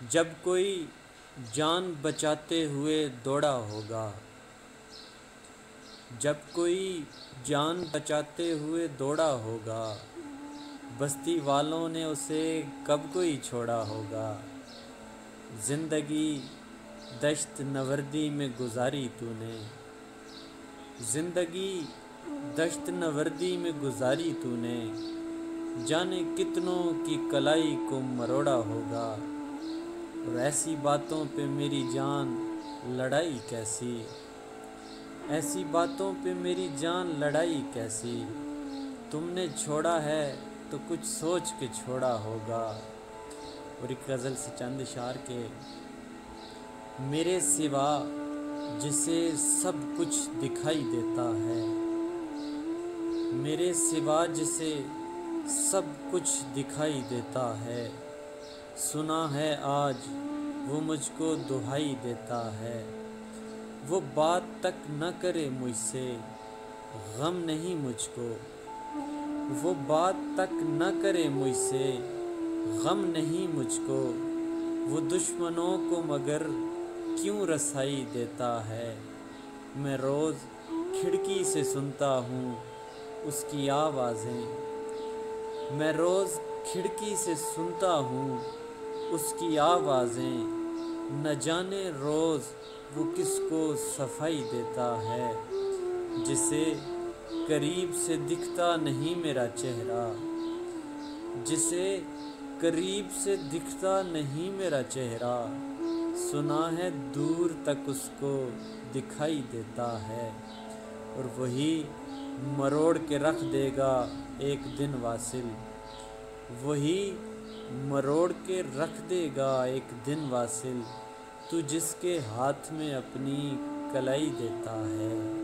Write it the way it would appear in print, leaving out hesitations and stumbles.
جب کوئی جان بچاتے ہوئے دوڑا ہوگا، جب کوئی جان بچاتے ہوئے دوڑا ہوگا، بستی والوں نے اسے کب کوئی چھوڑا ہوگا۔ زندگی دشت نوردی میں گزاری تو نے، زندگی دشت نوردی میں گزاری تو نے، جانے کتنوں کی کلائی کو مروڑا ہوگا۔ اور ایسی باتوں پہ میری جان لڑائی کیسی، ایسی باتوں پہ میری جان لڑائی کیسی، تم نے چھوڑا ہے تو کچھ سوچ کے چھوڑا ہوگا۔ اور ایک غزل سے چند اشعار کے، میرے سوا جسے سب کچھ دکھائی دیتا ہے، میرے سوا جسے سب کچھ دکھائی دیتا ہے، سنا ہے آج وہ مجھ کو دہائی دیتا ہے۔ وہ بات تک نہ کرے مجھ سے، غم نہیں مجھ کو، وہ بات تک نہ کرے مجھ سے، غم نہیں مجھ کو، وہ دشمنوں کو مگر کیوں رسائی دیتا ہے۔ میں روز کھڑکی سے سنتا ہوں اس کی آوازیں، میں روز کھڑکی سے سنتا ہوں اس کی آوازیں، نہ جانے روز وہ کس کو صفائی دیتا ہے۔ جسے قریب سے دکھتا نہیں میرا چہرہ، جسے قریب سے دکھتا نہیں میرا چہرہ، سنا ہے دور تک اس کو دکھائی دیتا ہے۔ اور وہی مروڑ کے رکھ دے گا ایک دن واصل، وہی مروڑ کے رکھ دے گا ایک دن واصل، تو جس کے ہاتھ میں اپنی کلائی دیتا ہے۔